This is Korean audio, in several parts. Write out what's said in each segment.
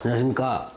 안녕하십니까.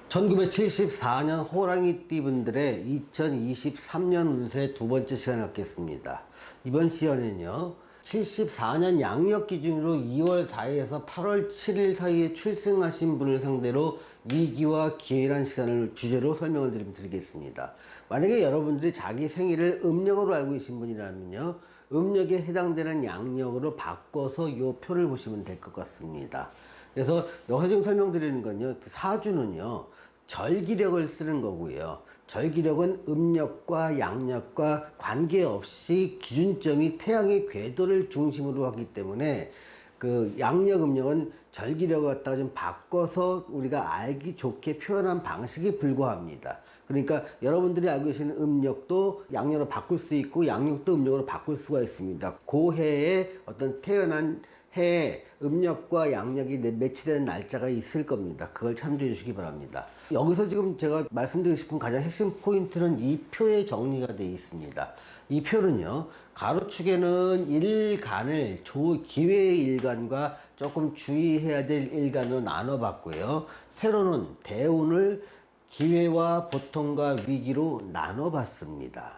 1974년 호랑이띠 분들의 2023년 운세 두 번째 시간을 갖겠습니다. 이번 시간에는요, 74년 양력 기준으로 2월 4일에서 8월 7일 사이에 출생하신 분을 상대로 위기와 기회란 시간을 주제로 설명을 드리겠습니다. 만약에 여러분들이 자기 생일을 음력으로 알고 계신 분이라면요, 음력에 해당되는 양력으로 바꿔서 이 표를 보시면 될 것 같습니다. 그래서 여기서 지금 설명드리는 건요, 사주는요, 절기력을 쓰는 거고요. 절기력은 음력과 양력과 관계없이 기준점이 태양의 궤도를 중심으로 하기 때문에 그 양력, 음력은 절기력을 갖다가 좀 바꿔서 우리가 알기 좋게 표현한 방식이 불과합니다. 그러니까 여러분들이 알고 계시는 음력도 양력으로 바꿀 수 있고 양력도 음력으로 바꿀 수가 있습니다. 그 해에 어떤 태어난 해에 음력과 양력이 매치되는 날짜가 있을 겁니다. 그걸 참조해 주시기 바랍니다. 여기서 지금 제가 말씀드리고 싶은 가장 핵심 포인트는 이 표에 정리가 되어 있습니다. 이 표는요, 가로축에는 일간을 기회의 일간과 조금 주의해야 될 일간으로 나눠봤고요. 세로는 대운을 기회와 보통과 위기로 나눠봤습니다.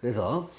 그래서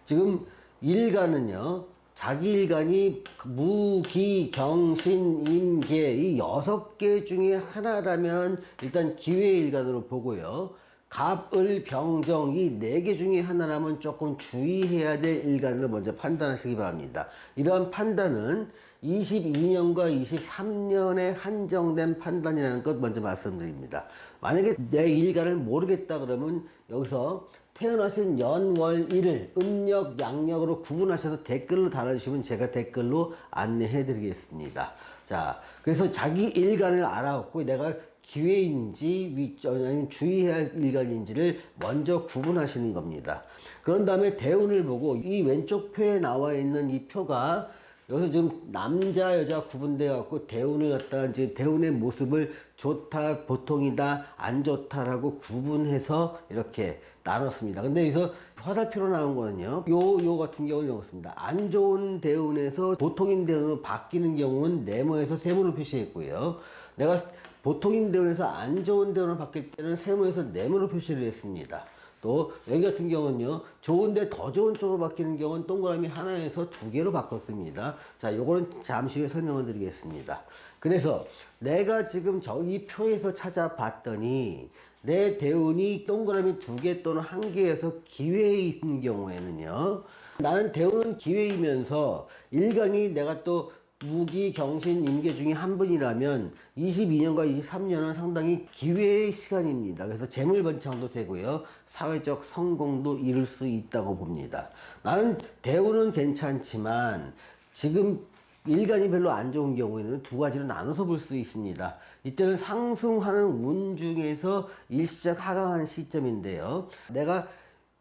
지금 일간은요, 자기 일간이 무기, 경신, 임계 이 6개 중에 하나라면 일단 기회의 일간으로 보고요. 갑, 을, 병정 이 4개 중에 하나라면 조금 주의해야 될 일간을 먼저 판단하시기 바랍니다. 이러한 판단은 22년과 23년에 한정된 판단이라는 것 먼저 말씀드립니다. 만약에 내 일간을 모르겠다 그러면 여기서 태어나신 연, 월, 일을 음력, 양력으로 구분하셔서 댓글로 달아주시면 제가 댓글로 안내해 드리겠습니다. 자, 그래서 자기 일간을 알아갖고 내가 기회인지 아니면 주의해야 할 일간인지를 먼저 구분하시는 겁니다. 그런 다음에 대운을 보고 이 왼쪽 표에 나와 있는 이 표가 여기서 지금 남자 여자 구분되어 갖고 대운을 갖다가 이제 대운의 모습을 좋다, 보통이다, 안 좋다라고 구분해서 이렇게 나눴습니다. 근데 여기서 화살표로 나온 거는요, 요 같은 경우는 이렇습니다. 안 좋은 대운에서 보통인 대운으로 바뀌는 경우는 네모에서 세모로 표시했고요. 내가 보통인 대운에서 안 좋은 대운으로 바뀔 때는 세모에서 네모로 표시를 했습니다. 또 여기 같은 경우는요, 좋은데 더 좋은 쪽으로 바뀌는 경우는 동그라미 하나에서 2개로 바꿨습니다. 자, 요거는 잠시 후에 설명을 드리겠습니다. 그래서 내가 지금 이 표에서 찾아봤더니 내 대운이 동그라미 2개 또는 1개에서 기회에 있는 경우에는요, 나는 대운은 기회이면서 일간이 내가 또 무기, 경신, 임계 중에 한 분이라면 22년과 23년은 상당히 기회의 시간입니다. 그래서 재물번창도 되고요. 사회적 성공도 이룰 수 있다고 봅니다. 나는 대우는 괜찮지만 지금 일간이 별로 안 좋은 경우에는 두 가지로 나눠서 볼 수 있습니다. 이때는 상승하는 운 중에서 일시적 하강한 시점인데요. 내가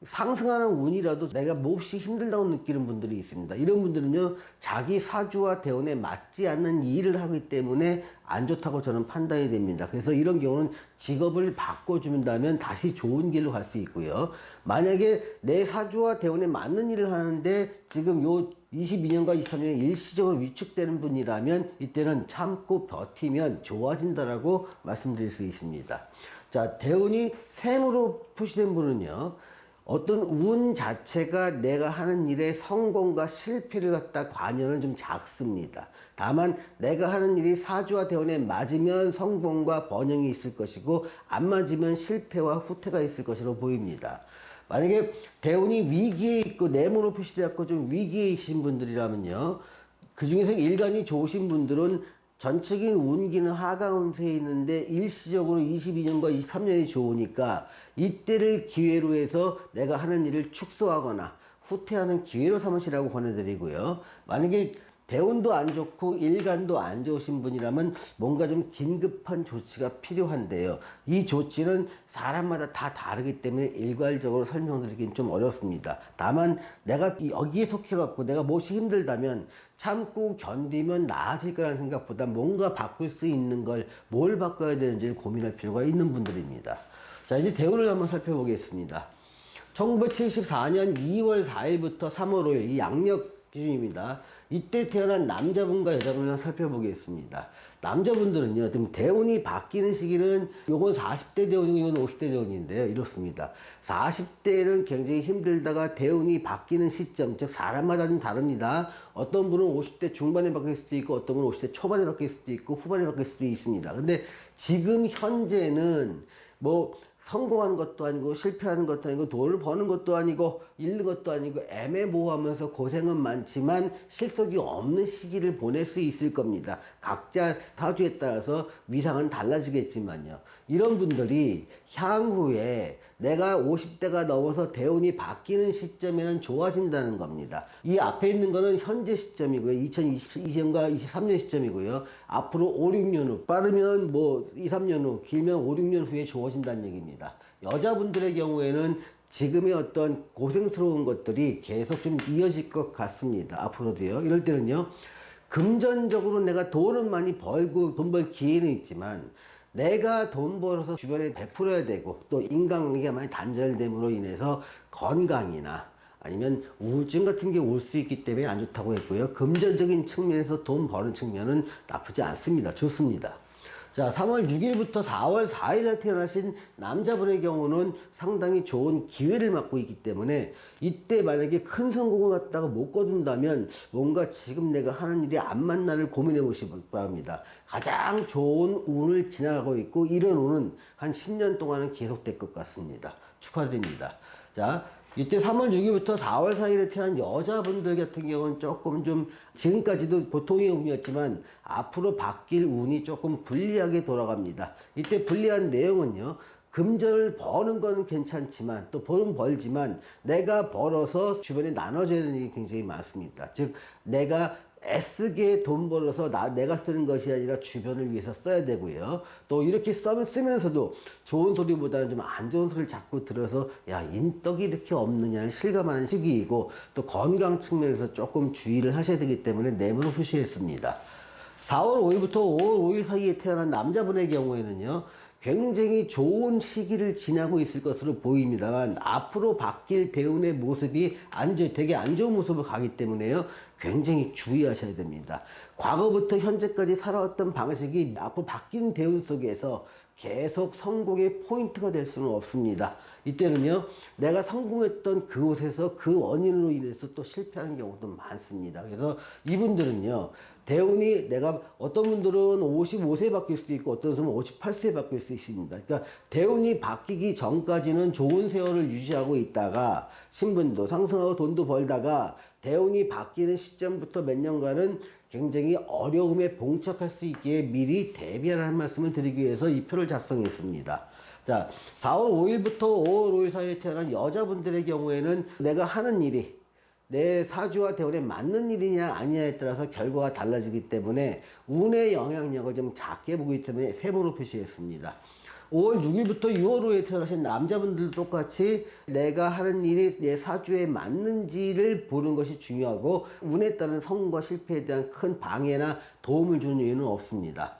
상승하는 운이라도 내가 몹시 힘들다고 느끼는 분들이 있습니다. 이런 분들은요, 자기 사주와 대운에 맞지 않는 일을 하기 때문에 안 좋다고 저는 판단이 됩니다. 그래서 이런 경우는 직업을 바꿔준다면 다시 좋은 길로 갈 수 있고요. 만약에 내 사주와 대운에 맞는 일을 하는데 지금 요 22년과 23년에 일시적으로 위축되는 분이라면 이때는 참고 버티면 좋아진다라고 말씀드릴 수 있습니다. 자, 대운이 셈으로 표시된 분은요, 어떤 운 자체가 내가 하는 일의 성공과 실패를 갖다 관여는 좀 작습니다. 다만 내가 하는 일이 사주와 대운에 맞으면 성공과 번영이 있을 것이고 안 맞으면 실패와 후퇴가 있을 것으로 보입니다. 만약에 대운이 위기에 있고 네모로 표시되었고 좀 위기에 있으신 분들이라면요, 그 중에서 일간이 좋으신 분들은 전체적인 운기는 하강 운세에 있는데 일시적으로 22년과 23년이 좋으니까 이때를 기회로 해서 내가 하는 일을 축소하거나 후퇴하는 기회로 삼으시라고 권해드리고요. 만약에 대운도 안 좋고 일간도 안 좋으신 분이라면 뭔가 좀 긴급한 조치가 필요한데요. 이 조치는 사람마다 다 다르기 때문에 일괄적으로 설명드리긴 좀 어렵습니다. 다만 내가 여기에 속해갖고 내가 몹시 힘들다면 참고 견디면 나아질 거라는 생각보다 뭔가 바꿀 수 있는 걸 뭘 바꿔야 되는지를 고민할 필요가 있는 분들입니다. 자, 이제 대운을 한번 살펴보겠습니다. 1974년 2월 4일부터 3월 5일 이 양력 기준입니다. 이때 태어난 남자분과 여자분을 살펴보겠습니다. 남자분들은요, 좀 대운이 바뀌는 시기는 요건 40대 대운이고 이건 50대 대운인데요. 이렇습니다. 40대는 굉장히 힘들다가 대운이 바뀌는 시점, 즉 사람마다 좀 다릅니다. 어떤 분은 50대 중반에 바뀔 수도 있고 어떤 분은 50대 초반에 바뀔 수도 있고 후반에 바뀔 수도 있습니다. 근데 지금 현재는 뭐 성공하는 것도 아니고 실패하는 것도 아니고 돈을 버는 것도 아니고 잃는 것도 아니고 애매모호하면서 고생은 많지만 실속이 없는 시기를 보낼 수 있을 겁니다. 각자 사주에 따라서 위상은 달라지겠지만요. 이런 분들이 향후에 내가 50대가 넘어서 대운이 바뀌는 시점에는 좋아진다는 겁니다. 이 앞에 있는 거는 현재 시점이고요. 2022년과 23년 시점이고요. 앞으로 5, 6년 후, 빠르면 뭐 2, 3년 후, 길면 5, 6년 후에 좋아진다는 얘기입니다. 여자분들의 경우에는 지금의 어떤 고생스러운 것들이 계속 좀 이어질 것 같습니다. 앞으로도요. 이럴 때는요, 금전적으로 내가 돈은 많이 벌고 돈 벌 기회는 있지만 내가 돈 벌어서 주변에 베풀어야 되고 또 인간관계가 많이 단절됨으로 인해서 건강이나 아니면 우울증 같은 게 올 수 있기 때문에 안 좋다고 했고요. 금전적인 측면에서 돈 버는 측면은 나쁘지 않습니다. 좋습니다. 자, 3월 6일부터 4월 4일에 태어나신 남자분의 경우는 상당히 좋은 기회를 맞고 있기 때문에 이때 만약에 큰 성공을 갖다가 못 거둔다면 뭔가 지금 내가 하는 일이 안 맞나를 고민해 보시기 바랍니다. 가장 좋은 운을 지나가고 있고 이런 운은 한 10년 동안은 계속될 것 같습니다. 축하드립니다. 자, 이때 3월 6일부터 4월 4일에 태어난 여자분들 같은 경우는 조금 좀 지금까지도 보통의 운이었지만 앞으로 바뀔 운이 조금 불리하게 돌아갑니다. 이때 불리한 내용은요. 금전을 버는 건 괜찮지만 또 벌은 벌지만 내가 벌어서 주변에 나눠줘야 되는 일이 굉장히 많습니다. 즉 내가 애쓰게 돈 벌어서 내가 쓰는 것이 아니라 주변을 위해서 써야 되고요. 또 이렇게 쓰면서도 좋은 소리보다는 좀 안 좋은 소리를 자꾸 들어서 야, 인덕이 이렇게 없느냐를 실감하는 시기이고 또 건강 측면에서 조금 주의를 하셔야 되기 때문에 네모로 표시했습니다. 4월 5일부터 5월 5일 사이에 태어난 남자분의 경우에는요. 굉장히 좋은 시기를 지나고 있을 것으로 보입니다만 앞으로 바뀔 대운의 모습이 되게 안 좋은 모습을 가기 때문에요. 굉장히 주의하셔야 됩니다. 과거부터 현재까지 살아왔던 방식이 앞으로 바뀐 대운 속에서 계속 성공의 포인트가 될 수는 없습니다. 이때는요, 내가 성공했던 그곳에서 그 원인으로 인해서 또 실패하는 경우도 많습니다. 그래서 이분들은요, 대운이 내가 어떤 분들은 55세에 바뀔 수도 있고 어떤 분은 58세에 바뀔 수 있습니다. 그러니까 대운이 바뀌기 전까지는 좋은 세월을 유지하고 있다가 신분도 상승하고 돈도 벌다가 대운이 바뀌는 시점부터 몇 년간은 굉장히 어려움에 봉착할 수 있기에 미리 대비하라는 말씀을 드리기 위해서 이 표를 작성했습니다. 자, 4월 5일부터 5월 5일 사이에 태어난 여자분들의 경우에는 내가 하는 일이 내 사주와 대운에 맞는 일이냐 아니냐에 따라서 결과가 달라지기 때문에 운의 영향력을 좀 작게 보기 때문에 세모로 표시했습니다. 5월 6일부터 6월 5일에 태어나신 남자분들도 똑같이 내가 하는 일이 내 사주에 맞는지를 보는 것이 중요하고 운에 따른 성공과 실패에 대한 큰 방해나 도움을 주는 이유는 없습니다.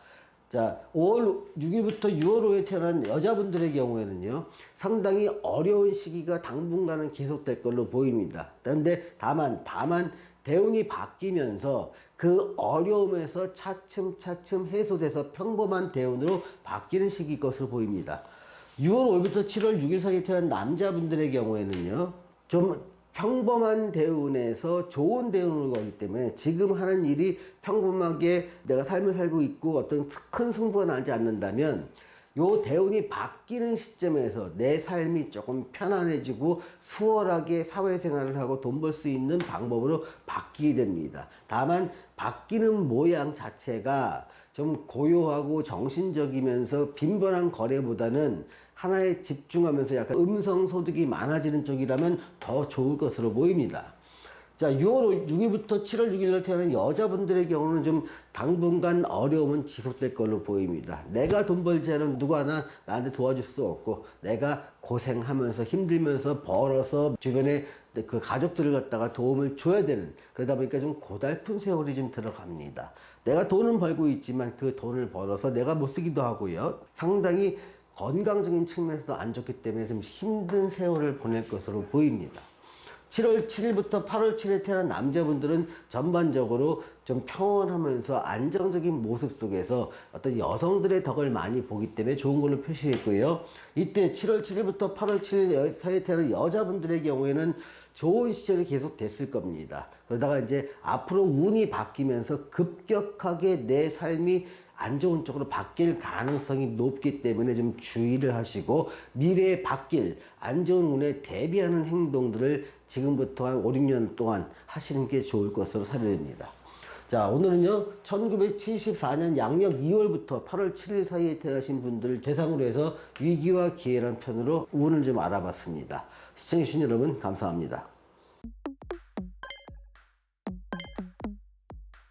자, 5월 6일부터 6월 5일에 태어난 여자분들의 경우에는요, 상당히 어려운 시기가 당분간은 계속될 걸로 보입니다. 그런데 다만 대운이 바뀌면서 그 어려움에서 차츰차츰 해소돼서 평범한 대운으로 바뀌는 시기일 것으로 보입니다. 6월 5일부터 7월 6일 사이에 태어난 남자분들의 경우에는요, 좀 평범한 대운에서 좋은 대운으로 가기 때문에 지금 하는 일이 평범하게 내가 삶을 살고 있고 어떤 큰 승부가 나지 않는다면 요 대운이 바뀌는 시점에서 내 삶이 조금 편안해지고 수월하게 사회생활을 하고 돈 벌 수 있는 방법으로 바뀌게 됩니다. 다만 바뀌는 모양 자체가 좀 고요하고 정신적이면서 빈번한 거래보다는 하나에 집중하면서 약간 음성 소득이 많아지는 쪽이라면 더 좋을 것으로 보입니다. 자, 6월 6일부터 7월 6일날 태어난 여자분들의 경우는 좀 당분간 어려움은 지속될 걸로 보입니다. 내가 돈 벌지 않으면 누구 하나 나한테 도와줄 수 없고 내가 고생하면서 힘들면서 벌어서 주변에 그 가족들을 갖다가 도움을 줘야 되는, 그러다 보니까 좀 고달픈 세월이 좀 들어갑니다. 내가 돈은 벌고 있지만 그 돈을 벌어서 내가 못 쓰기도 하고요. 상당히 건강적인 측면에서도 안 좋기 때문에 좀 힘든 세월을 보낼 것으로 보입니다. 7월 7일부터 8월 7일에 태어난 남자분들은 전반적으로 좀 평온하면서 안정적인 모습 속에서 어떤 여성들의 덕을 많이 보기 때문에 좋은 걸로 표시했고요. 이때 7월 7일부터 8월 7일 사이에 태어난 여자분들의 경우에는 좋은 시절이 계속 됐을 겁니다. 그러다가 이제 앞으로 운이 바뀌면서 급격하게 내 삶이 안 좋은 쪽으로 바뀔 가능성이 높기 때문에 좀 주의를 하시고 미래에 바뀔 안 좋은 운에 대비하는 행동들을 지금부터 한 5, 6년 동안 하시는 게 좋을 것으로 사료됩니다. 자, 오늘은요 1974년 양력 2월부터 8월 7일 사이에 태어나신 분들을 대상으로 해서 위기와 기회라는 편으로 운을 좀 알아봤습니다. 시청해주신 여러분 감사합니다.